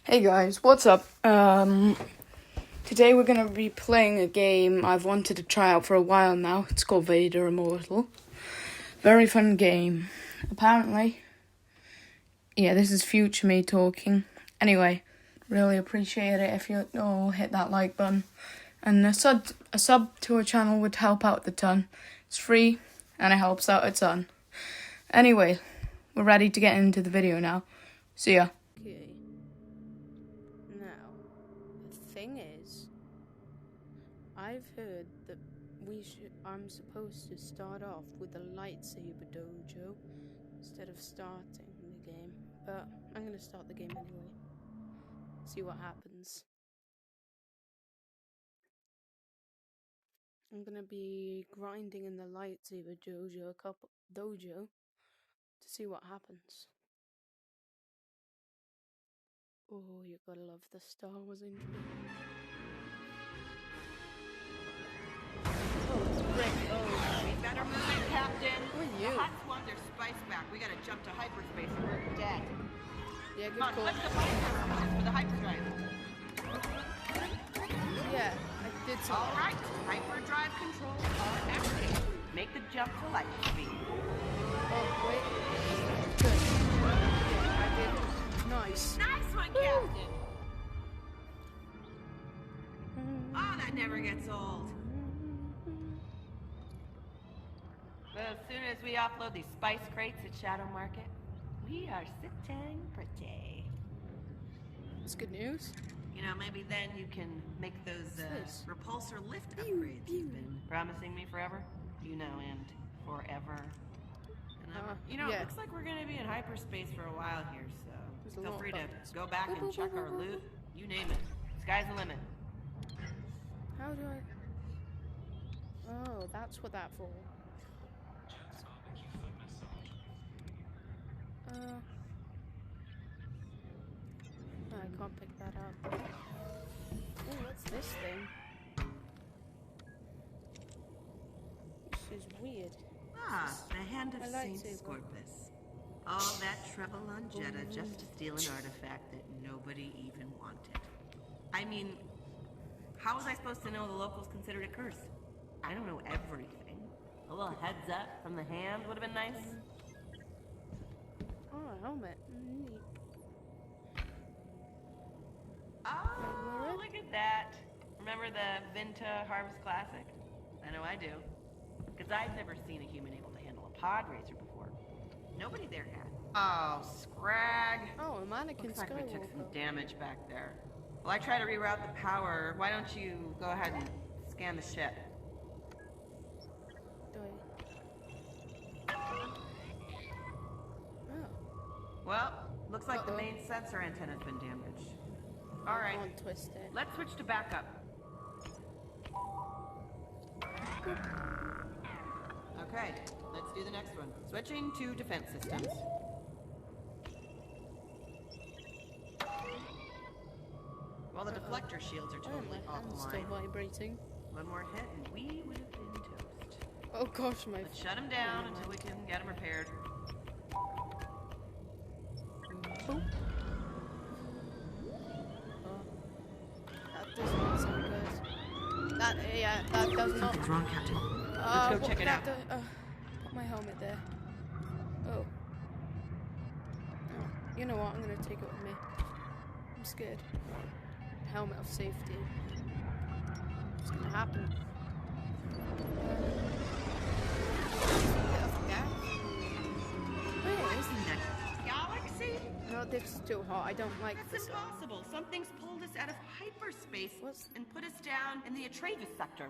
Hey guys, what's up? Today we're gonna be playing a game I've wanted to try out for a while now. It's called Vader, Immortal. Very fun game. Apparently. Yeah, this is future me talking. Anyway, really appreciate it if you all hit that like button. And a sub to a channel would help out a ton. It's free, and it helps out a ton. Anyway, we're ready to get into the video now. See ya. Okay. Now, the thing is, I've heard that I'm supposed to start off with a lightsaber dojo instead of starting the game, but I'm gonna start the game anyway. See what happens. I'm gonna be grinding in the lightsaber dojo to see what happens. Oh, you gotta love the Star Wars intro. We better move it, Captain. Who are you? The Hutts want their spice back. We gotta jump to hyperspace or we're dead. Yeah, good Come on, call. click the button for the hyperdrive. Yeah, I did something. All right, hyperdrive controls are activated. Make the jump to light speed. Oh, wait. Good. Yeah, I did. Nice. Nice one, Captain. Oh, that never gets old. Well, as soon as we offload these spice crates at Shadow Market, we are sitting pretty. That's good news. You know, maybe then you can make those Nice. repulsor lift upgrades you've been promising me forever. You know, and forever. And you know, yeah. it looks like we're gonna be in hyperspace for a while here, so There's a feel lot free of to buttons. go back and check our loot. You name it. Sky's the limit. How do I... Oh, that's what that's for. No, I can't pick that up. Oh, what's this thing? This is weird. Ah, the hand of I Saint lightsaber. Scorpus. All that trouble on Jeddah just to steal an artifact that nobody even wanted. I mean, how was I supposed to know the locals considered a curse? I don't know everything. A little heads up from the hand would have been nice. Oh, a helmet. Neat. Oh, look at that. Remember the Vinta Harvest Classic? I know I do. Because I've never seen a human able to handle a pod racer before. Nobody there had. Oh, Scrag. Oh, a mannequin Looks like we took some Skywalker. damage back there. Well, I try to reroute the power. Why don't you go ahead and scan the ship? Do I... Oh. Well, looks like the main sensor antenna's been damaged. All right, Can't twist it. let's switch to backup. Okay, let's do the next one. Switching to defense systems. Well, the deflector shields are Oh, totally my hand's still offline. vibrating. One more hit and we would have been toast. Oh gosh, my... Let's shut them down until we can get them repaired. Oh. That does not sound good. That, yeah, that does not... Something's wrong, Captain. Let's go what check it that out. Put my helmet there. Oh. Oh. You know what? I'm gonna take it with me. I'm scared. Helmet of safety. What's gonna happen? Galaxy? No, this is too hot. I don't like That's this. impossible. Something's pulled us out of hyperspace What's- and put us down in the Atreus sector.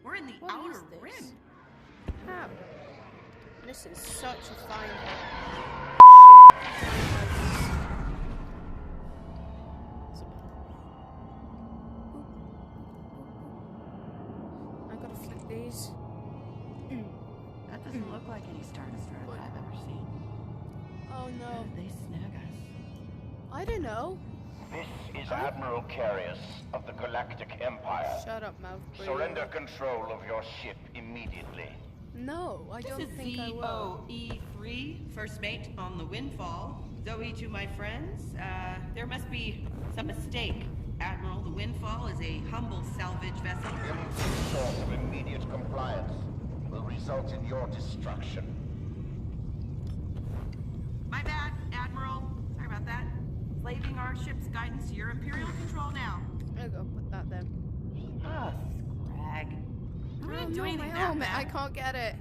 We're in the What outer is this? rim. How? This is such a fine I gotta flip these. That doesn't look like any Star Destroyer I've ever seen. Oh no. How did they snag us? I don't know. This is Admiral Carius of the Galactic Empire. Shut up, mouth. Surrender control of your ship immediately. No, I don't This is think I will. ZOE3, first mate on the Windfall. Zoe to my friends. There must be some mistake. Admiral, the Windfall is a humble salvage vessel. Any source of immediate compliance will result in your destruction. My bad, Admiral. Sorry about that. Slaving our ship's guidance to your Imperial control now. I'll go put that then. Ugh, Scrag. I'm Oh not doing no, my anything that helmet! I bad. can't get it.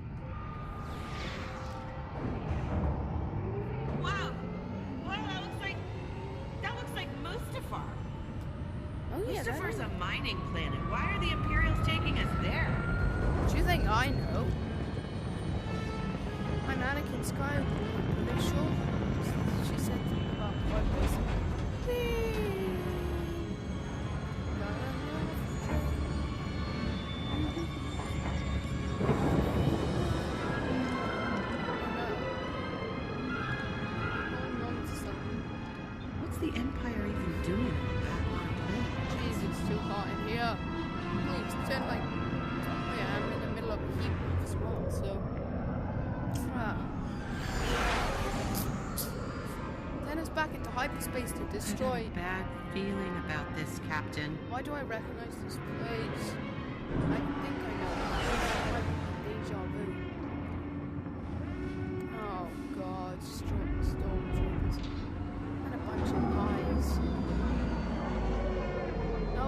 Wow! Wow, that looks like Mustafar. Oh yeah, Mustafar's a mining planet. Why are the Imperials taking us there? do you think I know? I'm Anakin Skywalker. Pretty sure. She said something about focus. What's the Empire even doing on that long planet? Jeez, it's too hot in here. Please turn like. Oh yeah, I'm in the middle of a heat wave as well, so. Then it's back into hyperspace to I destroy. have a bad feeling about this, Captain. Why do I recognize this place? I think I know. Deja vu. Oh god, stormtroopers. And a bunch of pies. No,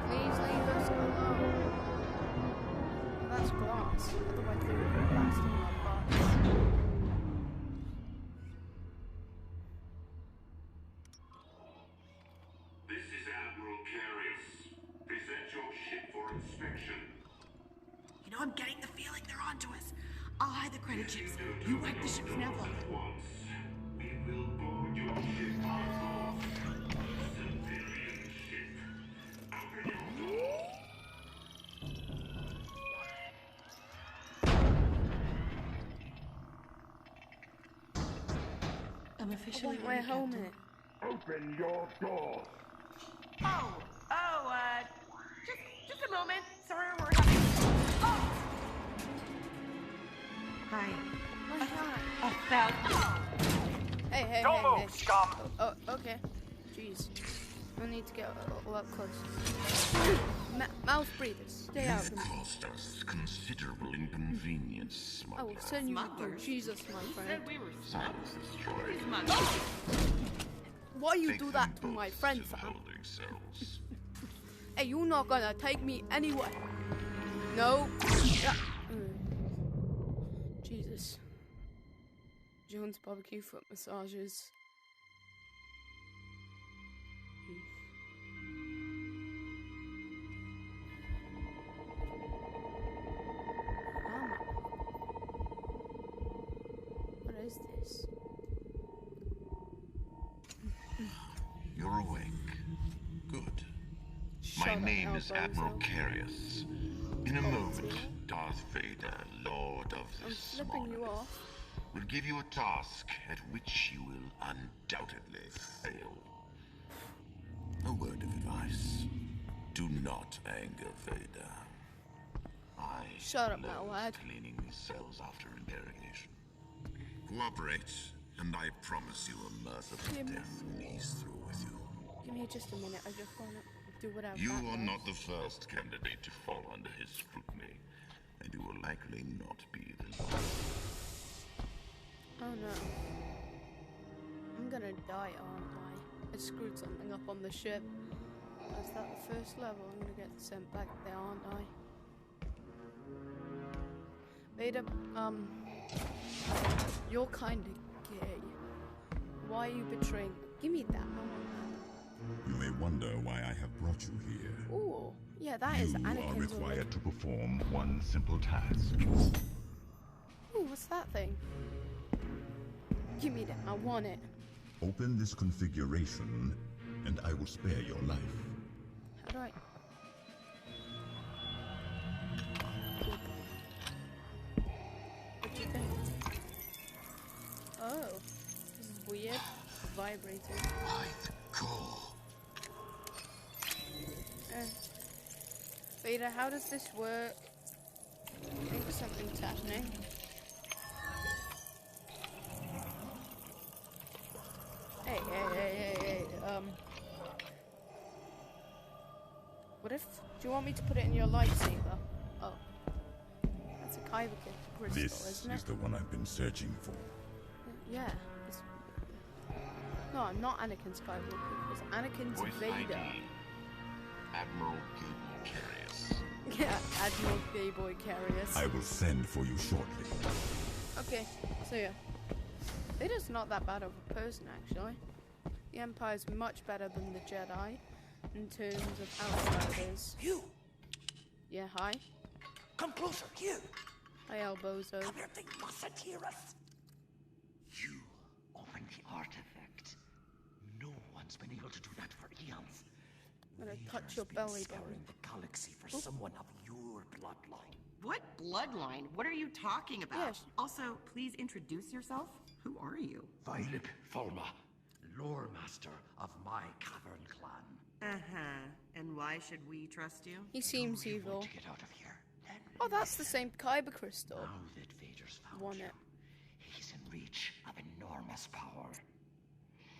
please leave us alone. Well, that's glass. Otherwise they would be blasting our butts. This is Admiral Carius. Present your ship for inspection. You know, I'm getting the feeling they're onto us. I'll hide the credit chips. You wipe the ship's nav off. At once, we will board your ship on course. Civilian ship. Open your door. I'm I officially want my ready, Captain. helmet. Open your door. Just a moment. Sorry, we're having. Oh! Hi. My hat. About. Hey, Don't hey, move, hey. scum! Oh, okay. Jeez. I need to get a lot closer. Mouth breathers, stay out of You've them. caused us considerable inconvenience, I will smuggler. send you to Smugglers? Jesus, my friend. Said we were Silence destroyed. smugglers. Why you Take do them that to both my friend, to the fam? holding cells. Hey, you not gonna take me anyway. No. Yeah. Jesus. Jones barbecue foot massages. What is this? You're awake. Good. My Shut up, name is Alfonso. Admiral Carius. In a moment, Darth Vader, Lord of the I'm flipping you Small, off. will give you a task at which you will undoubtedly fail. A word of advice. Do not anger Vader. I Shut up, love my lad. cleaning these cells after interrogation. Cooperate, and I promise you a merciful Give me- death when he's through with you. Give me just a minute. I just wanna do whatever. You that are does. not the first candidate to fall under his scrutiny, and you will likely not be the last. Oh no. I'm gonna die, aren't I? I screwed something up on the ship. Is that the first level? I'm gonna get sent back there, aren't I? Vader, you're kinda gay. Why are you betraying me? Give me that. I want You may wonder why I have brought you here. that. Ooh, yeah, that is You are Anakin's required to perform one simple task. Ooh, what's that thing? Give me that. I want it. Open this configuration, and I will spare your life. How do I? What do you think? Oh, this is weird. Vibrating. By the core. Vader, how does this work? I think something's happening. Hey, What if... Do you want me to put it in your lightsaber? Oh. That's a kyber crystal, This isn't it? is the one I've been searching for. Yeah. No, I'm not Anakin Skywalker, because Anakin's Voice Vader. ID, Admiral Gable Carius. Yeah, Admiral Gayboy Carius. I will send for you shortly. Okay, so yeah. Vader's not that bad of a person, actually. The Empire's much better than the Jedi in terms of outsiders. You! Yeah, hi. Come closer, here! Hi, Elbozo. Come here, they mustn't hear us! You opened the artifact. No one's been able to do that for eons. I'm gonna touch Vader's your been belly scouring button. the galaxy for someone of your bloodline. What bloodline? What are you talking about? Yes. Also, please introduce yourself. Who are you? Philip Fulma, lore master of my cavern clan. Uh-huh. And why should we trust you? He seems You evil. want to get out of here? Then Oh, that's the same kyber crystal. now that Vader's found Won you, it. he's in reach of enormous power.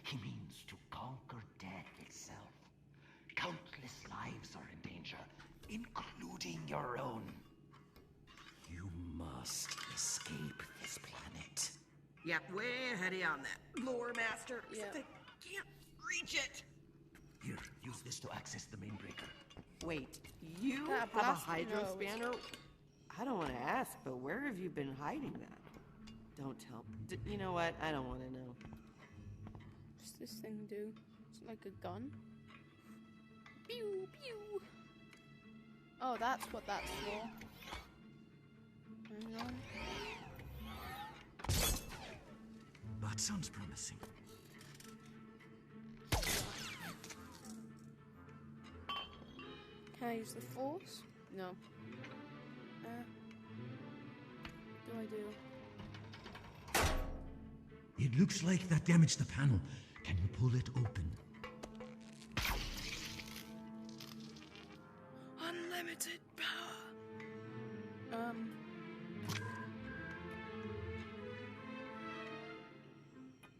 He means to conquer death itself. Countless lives are in danger, including your own. You must escape this planet. Yeah, way ahead of you on that. Lore master. Yeah. Except I can't reach it. Here, use this to access the main breaker. Wait, you That have a blast hydro nose. spanner? I don't want to ask, but where have you been hiding that? Don't tell. You know what? I don't want to know. What's this thing do? It's like a gun. Pew pew. Oh, that's what that's for. Hang on. That sounds promising. Can I use the force? No. What do I do? It looks like that damaged the panel. Can you pull it open? Unlimited power.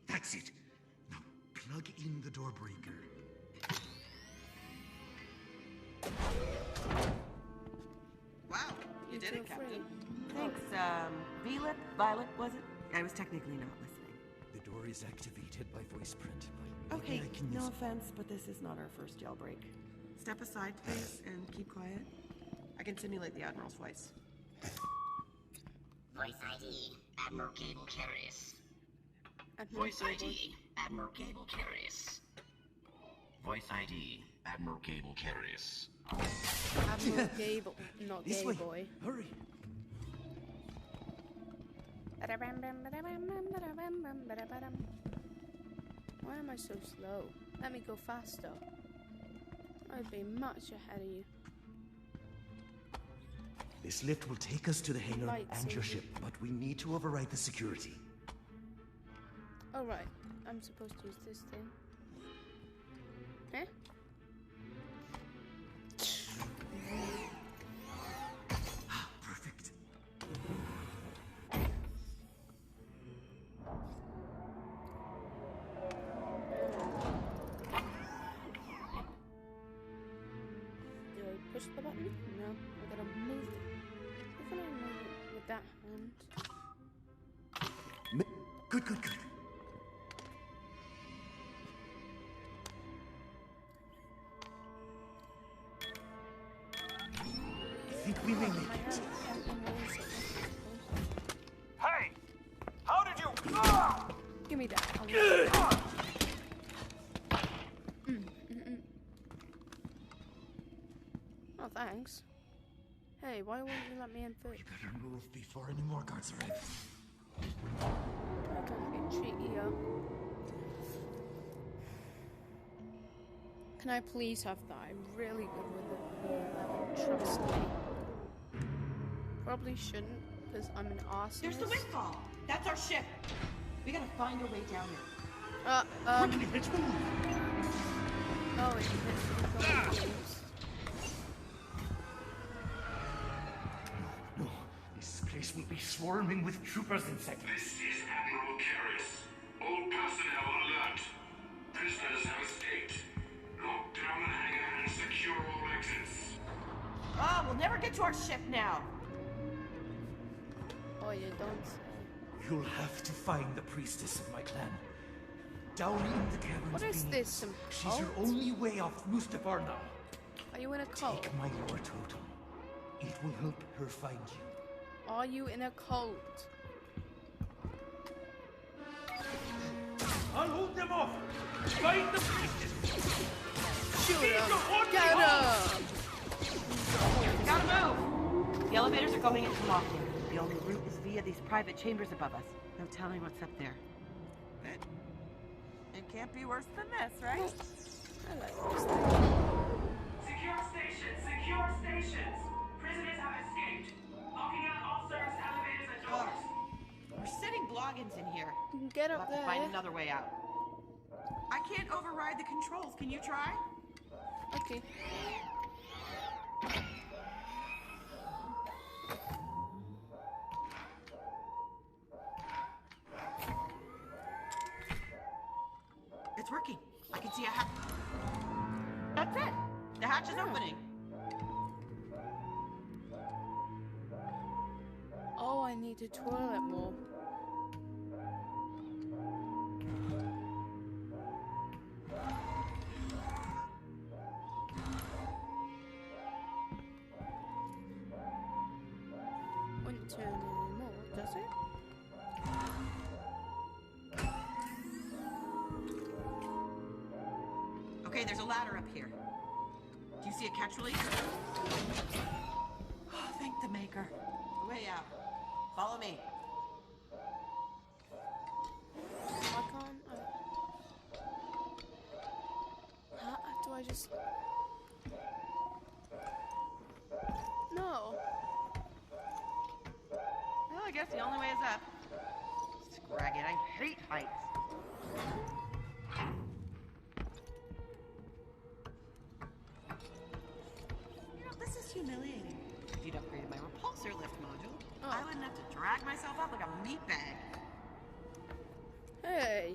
That's it. Now plug in the door breaker. Wow, you You did feel it, Captain. free. Thanks, Violet, was it? I was technically not listening. The door is activated by voice print, but maybe Okay, I can no use offense, but this is not our first jailbreak. Step aside, please, and keep quiet. I can simulate the Admiral's voice. Voice ID, Admiral Gable Carius. Admiral Voice Gable. ID, Admiral Gable Carius. Voice ID, Admiral Gable Carius. Admiral Gable, not This Gay way. Boy. Hurry. Why am I so slow? Let me go faster. I'd be much ahead of you. This lift will take us to the hangar and your Lightsaber. ship, but we need to override the security. Oh right, I'm supposed to use this thing. Huh? Perfect. Do I push the button? No, I gotta move it. How can I move it with that hand? Good, good, good. I think we may My make hand it. can't move it. Hey! How did you... Give me that. I want it. Oh, thanks. Hey, why won't you let me in first? We better move before any more guards arrive. I don't get cheeky, yo. Can I please have that? I'm really good with the 11, trust me. Probably shouldn't, because I'm an arsonist. There's the windfall. That's our ship. We gotta find a way down there. Quickly, let's move! Oh, it's this. No, this place will be swarming with troopers in seconds. This is Admiral Carius. All personnel alert. Prisoners have escaped. You'll have to find the priestess of my clan. Down in the caverns What is beneath. this, some She's your cult? only way off Mustafar now. Are you in a cult? Take my lore totem. It will help her find you. Are you in a cult? I'll hold them off! Find the priestess! Shoot She's him! the only Get one! him! Gotta move! The elevators are going into locking. The only route is via these private chambers above us. No telling what's up there. But it can't be worse than this, right? I like this thing. Secure stations! Secure stations! Prisoners have escaped. Locking out all service elevators and doors. We're sitting bloggins in here. You can get We'll up have to find there. another way out. I can't override the controls. Can you try? Okay. It's working. I can see a hatch. That's it. The hatch is opening. Oh, I need to twirl it more. Wouldn't turn anymore, does it? Okay, there's a ladder up here. Do you see a catch release? Oh, thank the maker. A way out. Follow me. Why can't I? How do I just... No. Well, I guess the only way is up. Scrag it, I hate heights. You know, this is humiliating. If you'd upgraded my repulsor lift module, I wouldn't have to drag myself up like a meat bag. Hey.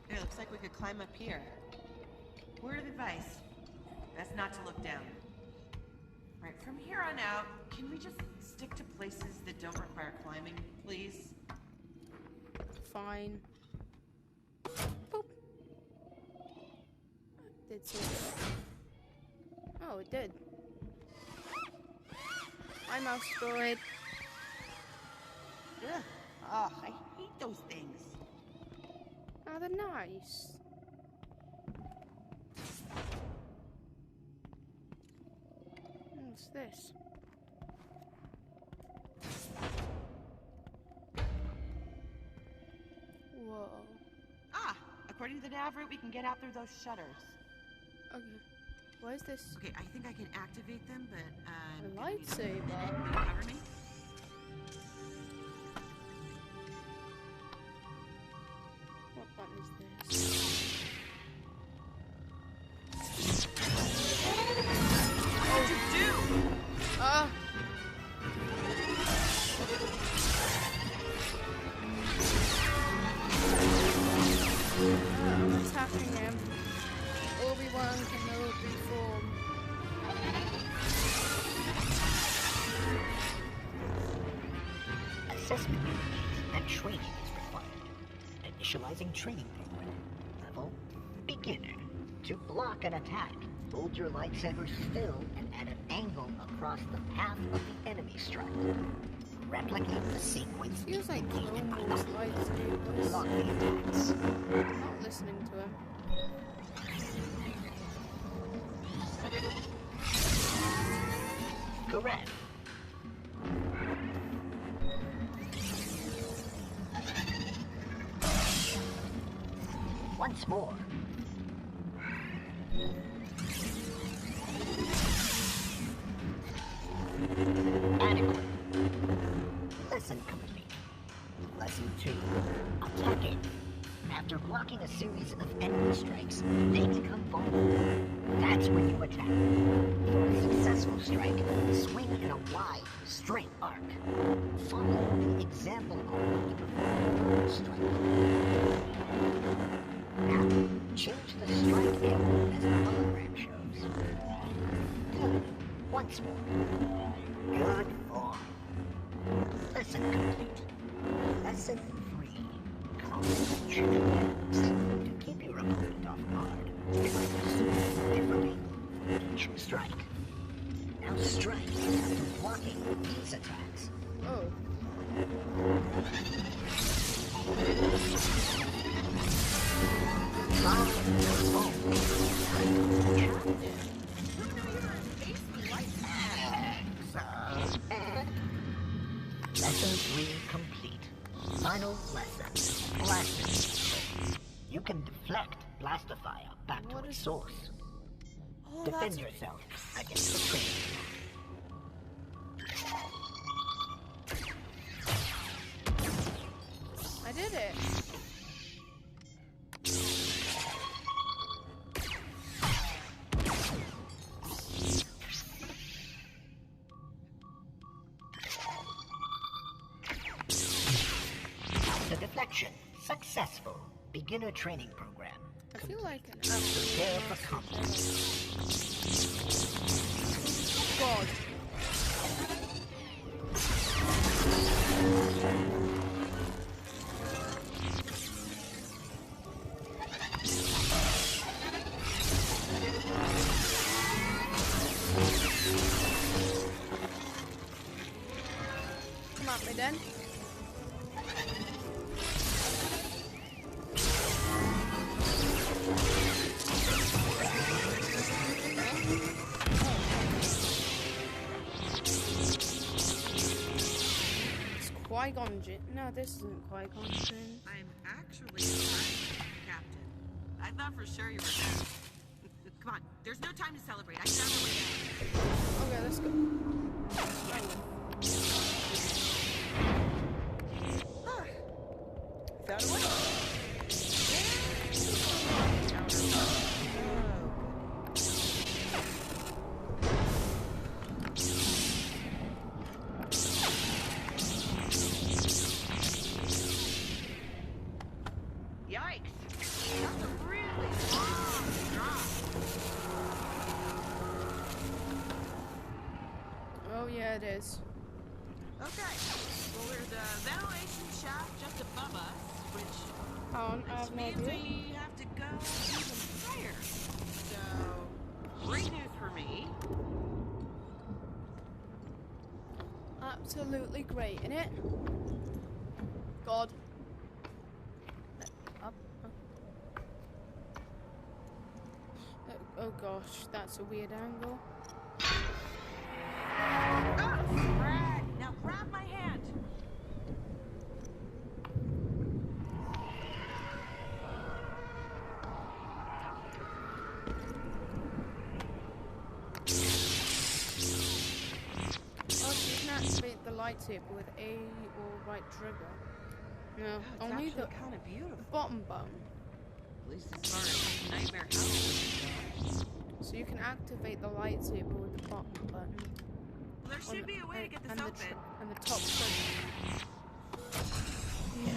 It looks like we could climb up here. Word of advice. Best not to look down. Right, from here on out, can we just stick to places that don't require climbing, please? Fine. Boop. Did something. Oh, it did. My mouse destroyed. Ugh. Oh, I hate those things. Oh, they're nice. What's this? Whoa. Ah, according to the nav route, we can get out through those shutters. Okay. What is this? Okay, I think I can activate them, but A gonna need lightsaber. minute. Will you cover me? What button is this? What'd you do? Ah! I'm attacking him. Obi-Wan Kenobi form. Assessment and training is required. Initializing training program. Level beginner. To block an attack, hold your lightsaber still and at an angle across the path of the enemy strike. Replicate the sequence Feels like indicated by Clone the Wars lightsabers. block the attacks. I'm not listening to him. Correct. Once more. Adequate. Lesson complete. Lesson 2. Attacking. After blocking a series of enemy strikes, they become vulnerable. That's when you attack. For a successful strike, swing in a wide, straight arc. Follow the example arc to perform the strike. Now, change the strike angle as the hologram shows. Good. Once more. Good form. Listen. Lesson complete. Lesson 3. To keep your opponent off guard, you might assume differently for each strike. Now strike after blocking these attacks. Oh. Lesson 3 complete. Final lesson. Blasting. You can deflect blaster fire back to its source. Defend yourself against the train. I did it. The deflection. Successful. Beginner training program. I feel like an Prepare for combat. God. Come at me then. Qui-Gon Jinn. No, this isn't Qui-Gon Jinn. I'm actually impressed, Captain. I thought for sure you were dead. Come on, there's no time to celebrate. I found a way out. Okay, let's go. Found a way. Yikes! That's a really long drop. Oh yeah, it is. Okay, well there's a ventilation shaft just above us, which Oh, I have no means idea. we have to go even higher. So, great news for me. Absolutely great, innit? God. Up. Oh gosh, that's a weird angle. Ah, Brad, now grab my hand. Oh, so you can activate the lightsaber with A or right trigger. No, It's only the actually kind of beautiful. bottom button. At least as far as Nightmare House goes. So you can activate the lightsaber with the bottom button. There should be a way to get this and open. and the top trigger. Yeah.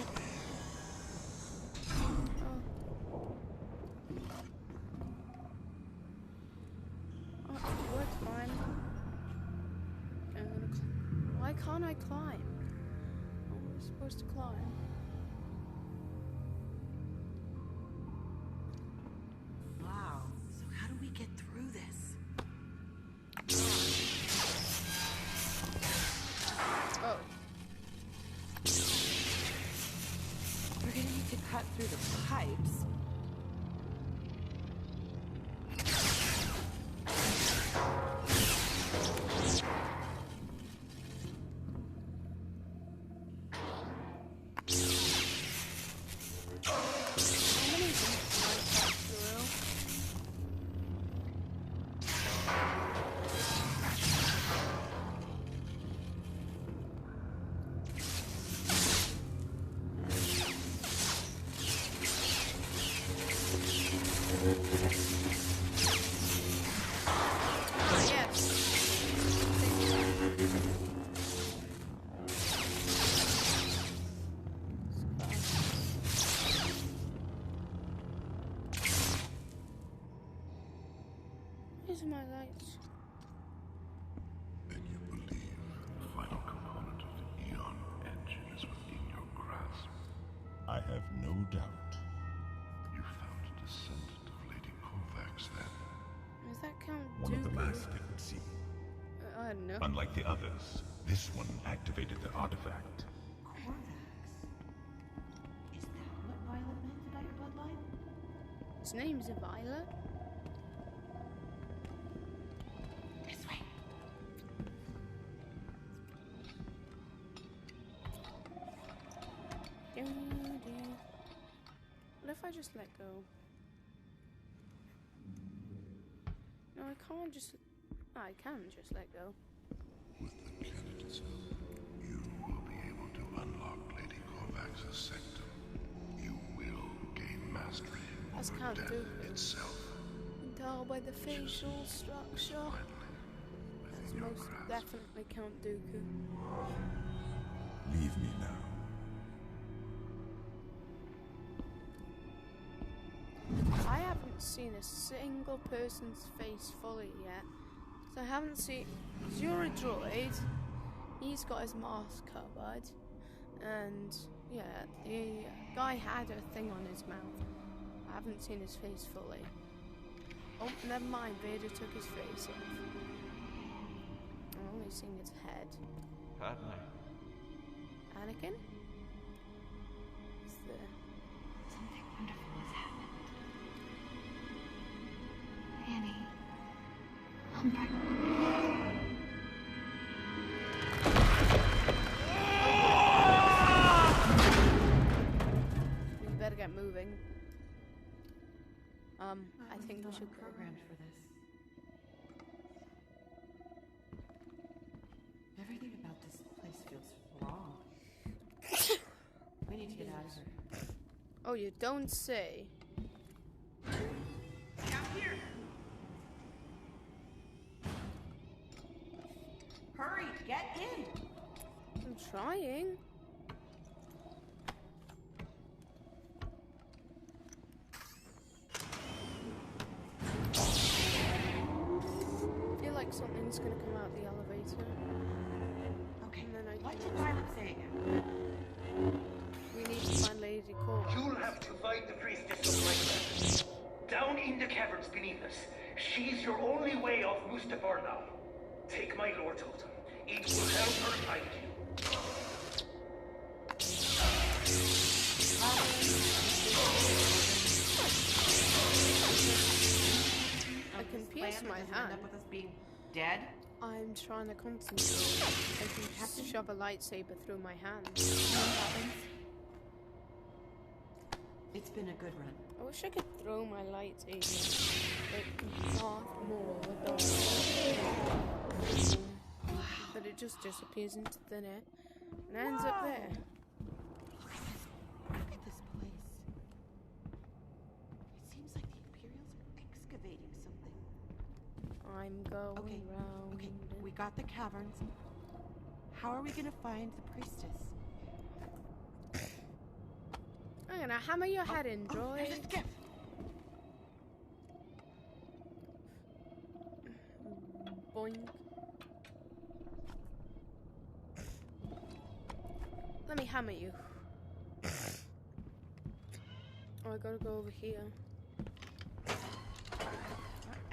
Oh, wood climb. Why can't I climb? Oh, we're supposed to climb. Wow. So how do we get through this? Oh. We're gonna need to cut through the pipes. How many can I cut through? These are my lights. Then you believe the final component of the Eon doubt. You found a descendant of Lady Kovacs, then? Is that Count One of the Dooku? last, it would seem. I don't know. Unlike the others, this one activated the artifact. Kovacs. Is that what Violet meant about your bloodline? His name's Violet. This way. What if I just let go? No, I can't just... I can just let go. With the candidate's help, you will be able to unlock Lady Kovacs' sanctum. You will gain mastery That's over Count death Dooku. itself. You can tell by the facial structure. That's Within your most grasp. definitely Count Dooku. Leave me now. I haven't seen a single person's face fully yet. So I haven't seen... Because you're a droid. He's got his mask covered. And, yeah, the guy had a thing on his mouth. I haven't seen his face fully. Oh, never mind. Vader took his face off. I've only seen his head. Padme. Anakin? Is there... Something wonderful has happened. Annie, I'm pregnant. We better get moving. I think we should go. Programmed for this. Everything about this place feels wrong. We need to get out of here. Oh, you don't say. Down here! Hurry, get in! I'm trying. I feel like something's gonna come out the elevator. Okay, And then I what can- did Violet say again? We need to find Lady Kovacs. You'll have to find the priestess of Light. Down in the caverns beneath us. She's your only way off Mustafar now. Take my lore totem. It will help her find you. I can pierce my End hand. up with us being dead? I'm trying to concentrate. I can just shove a lightsaber through my hand. What happens? It's been a good run. I wish I could throw my lightsaber like Darth Maul with Darth Maul. But it just disappears into thin air and ends up there. Look at this place. It seems like the Imperials are excavating something. I'm going Okay, round. okay, we got the caverns. How are we gonna find the priestess? I'm gonna hammer your head in, Oh, there's a droid. skiff! Boink. Let me hammer you. Oh, I gotta go over here. I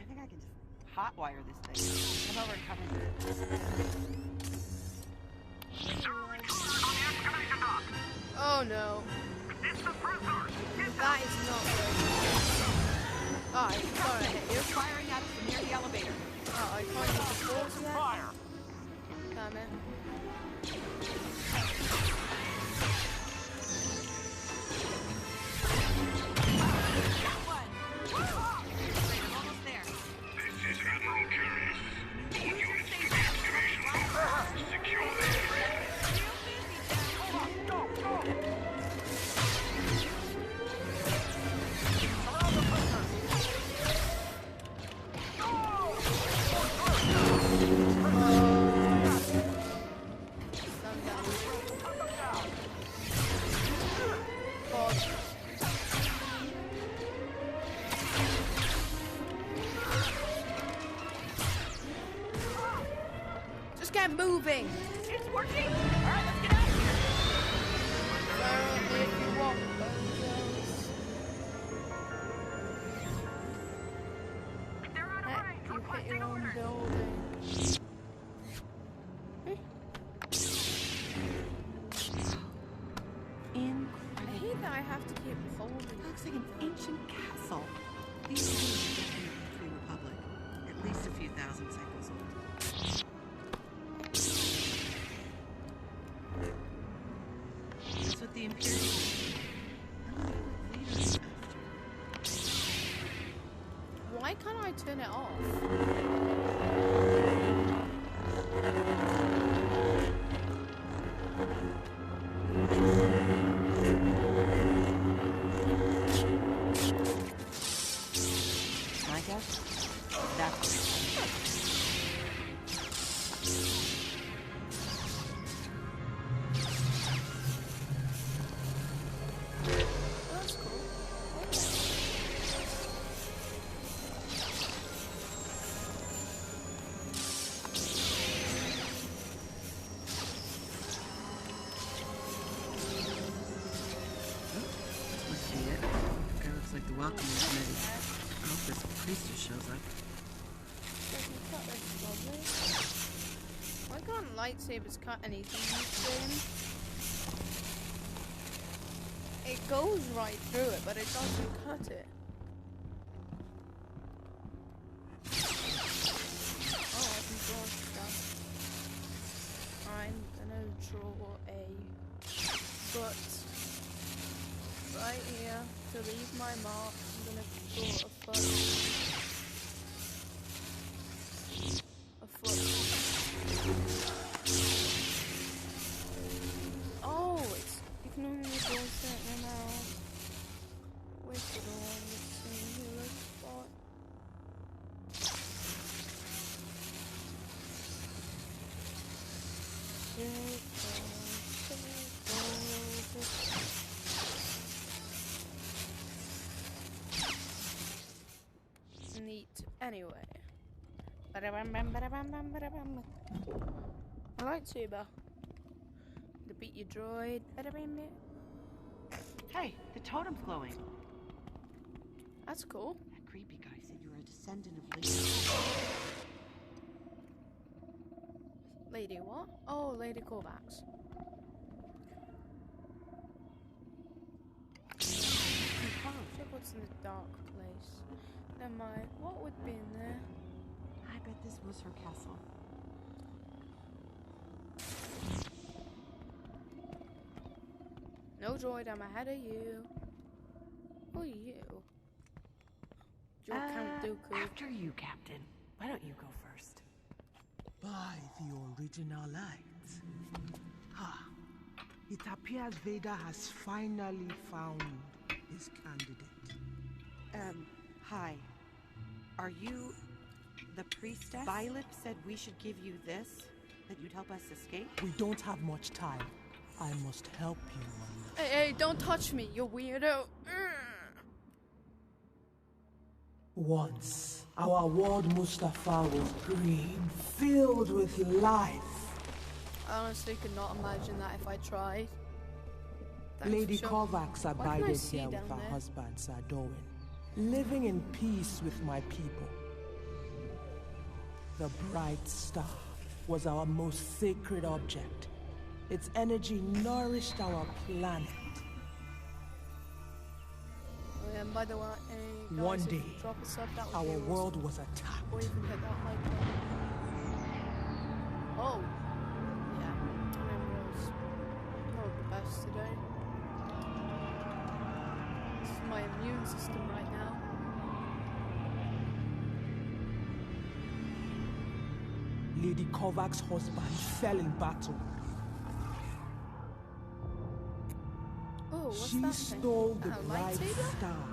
think I can just hotwire this thing. Come over and cover me. Oh no. That is not good. Oh, I'm sorry, I hit you. They're firing at us from near the elevator. Oh, I can't use the force yet. Fire! Damn it. Got one! Great, I'm almost there. This is Admiral Curious. All units to the excavation zone. Secure the area. Just get moving. It's working! Alright, let's get out of here! If you want, These things are definitely pre-Republic. At least a few thousand cycles old. That's what the Imperials do. I wonder what Vader's after. Why can't I turn it off? My guess? That's what That's cool. must be it. Guy looks like the welcome committee. I hope this priestess shows up. Why can't lightsabers cut anything in this game? It goes right through it, but it doesn't cut it. Oh, I can draw stuff. I'm gonna draw a foot right here to leave my mark. I'm gonna draw a foot. A foot. Oh, it's you can only draw a certain amount. Wasted all the singular spot. Neat. Anyway. A lightsaber. To beat your droid. Hey, the totem's glowing. That's cool. That creepy guy said you were a descendant of Lady. Lady what? Oh, Lady Kovacs. Check what's in the dark place. Never mind. What would be in there? I bet this was her castle. No droid, I'm ahead of you. Who are you? You're Count Dooku. After you, Captain. Why don't you go first? By the original light. Ha! It appears Vader has finally found his candidate. Hi. Are you the priestess? Violet said we should give you this, that you'd help us escape? We don't have much time. I must help you on this. Hey, don't touch me, you weirdo. Once, our world Mustafa was green, filled with life. I honestly could not imagine that if I tried. Lady Kovacs abided here with her husband, Sir Darwin, living in peace with my people. The bright star was our most sacred object. Its energy nourished our planet. Oh, yeah, by the way, guys, One if day, you drop a sub, that would our be world awesome. was attacked. Or even hit that like button. Oh, yeah, memory was not the best today. This is my immune system right now. Lady Kovacs' husband fell in battle. Oh, what's She that stole the thing? A bright lightsaber? star,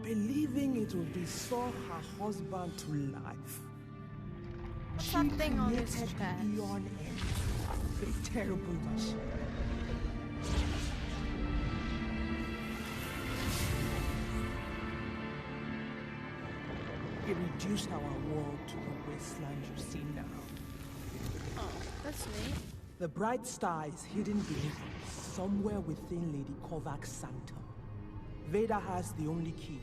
believing it would restore her husband to life. What's She that thing on his created chest? the Eon End, a terrible machine. It reduced our world to the wasteland you see now. Oh, that's neat. The bright star is hidden beneath somewhere within Lady Kovacs' sanctum. Vader has the only key.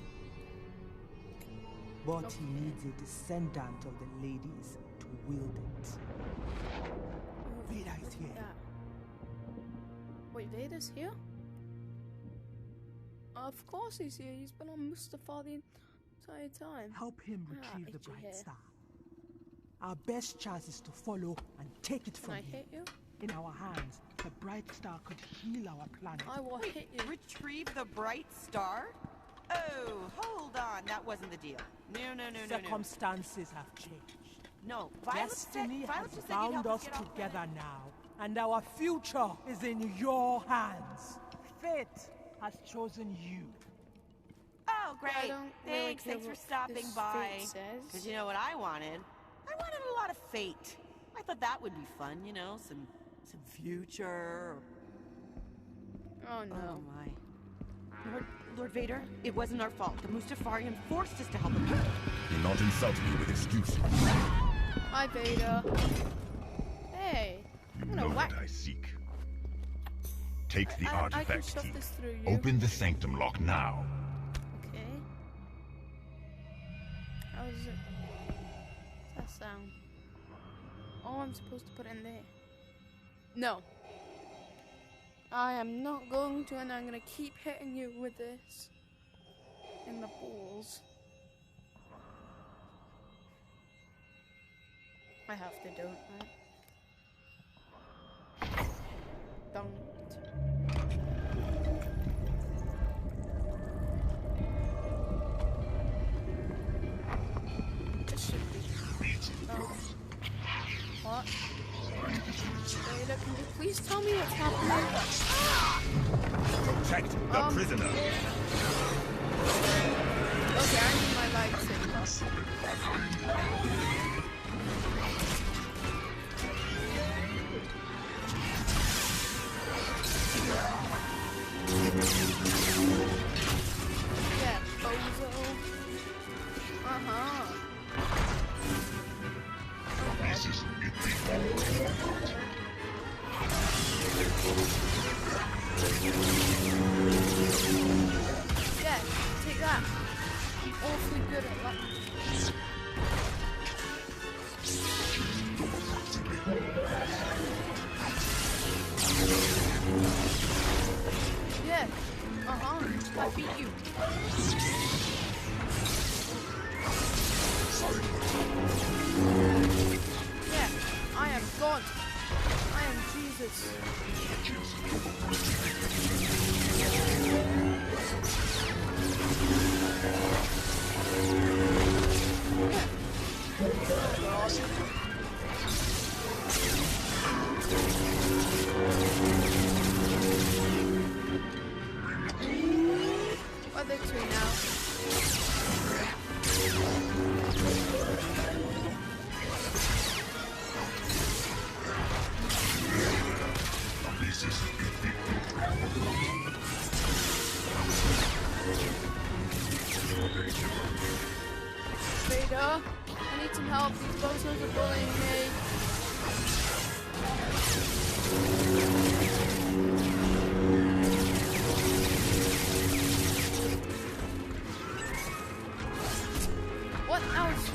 But he needs a descendant of the ladies to wield it. Vader is here. Yeah. Wait, Vader's here? Of course he's here. He's been on Mustafar the entire time. Help him retrieve the itchy bright hair. star. Our best chance is to follow and take it Can from I him. hit you? In our hands, the bright star could heal our planet. I will hit you. Retrieve the bright star? Oh, hold on. That wasn't the deal. No. Circumstances have changed. No, Violet Destiny Violet has just said you'd bound help us get off together planet. now, and our future is in your hands. Fate has chosen you. Oh, great. I don't really Thanks. care Thanks for what stopping this by. fate says. Because you know what I wanted? I wanted a lot of fate. I thought that would be fun, you know, some future. Oh no. Oh my. Lord Vader, it wasn't our fault. The Mustafarian forced us to help him. Do not insult me with excuses. Hi, Vader. Hey. You I'm gonna know whack. what I seek. Take the I can artifact shove key. this through you. Open the sanctum lock now. Okay. How does it? What's that sound? Oh, I'm supposed to put it in there. No. I am not going to, and I'm gonna keep hitting you with this in the balls. I have to, don't I? Don't. This should be. Oh. What? Vader, can you please tell me what's happening? Protect the prisoner. Okay, I need my lightsaber. Yeah, bozo. Uh-huh. This is Yeah, take that. I'm awfully good at that. Yeah. Uh-huh. I beat you. Yeah. I am God. I am Jesus. What are they two now? this is Vader, I need some help. These bozos are bullying me. What else?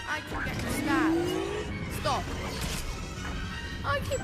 I can get stabbed. Stop. I keep.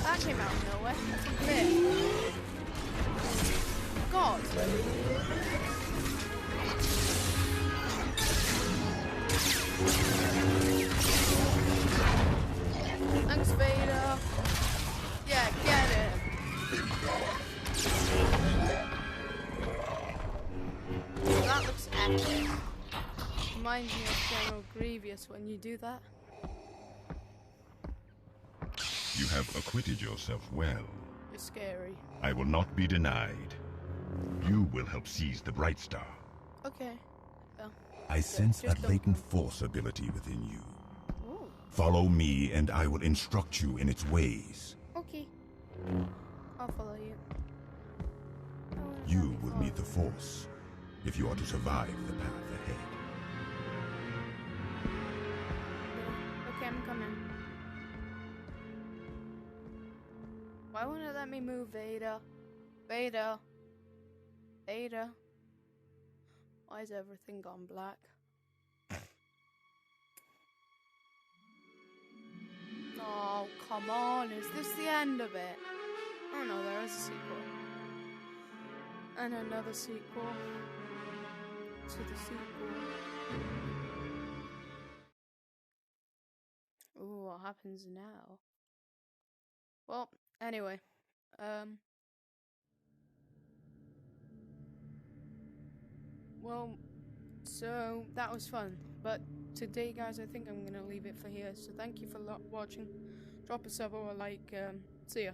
That came out of nowhere. There. God. Thanks, Vader. Yeah, get it. That looks epic. Reminds me of General Grievous when you do that. You have acquitted yourself well. You're scary. I will not be denied. You will help seize the Bright Star. Okay. I sense a latent force ability within you. Follow me, and I will instruct you in its ways. Okay. I'll follow you. You will meet the force if you are to survive the path ahead. Okay, I'm coming. Why won't it let me move, Vader? Vader. Vader. Why is everything gone black? Oh, come on. Is this the end of it? Oh no, there is a sequel. And another sequel. To the sequel. Ooh, what happens now? Well, anyway. Well, so that was fun. But today, guys, I think I'm gonna leave it for here. So thank you for watching. Drop a sub or a like. See ya.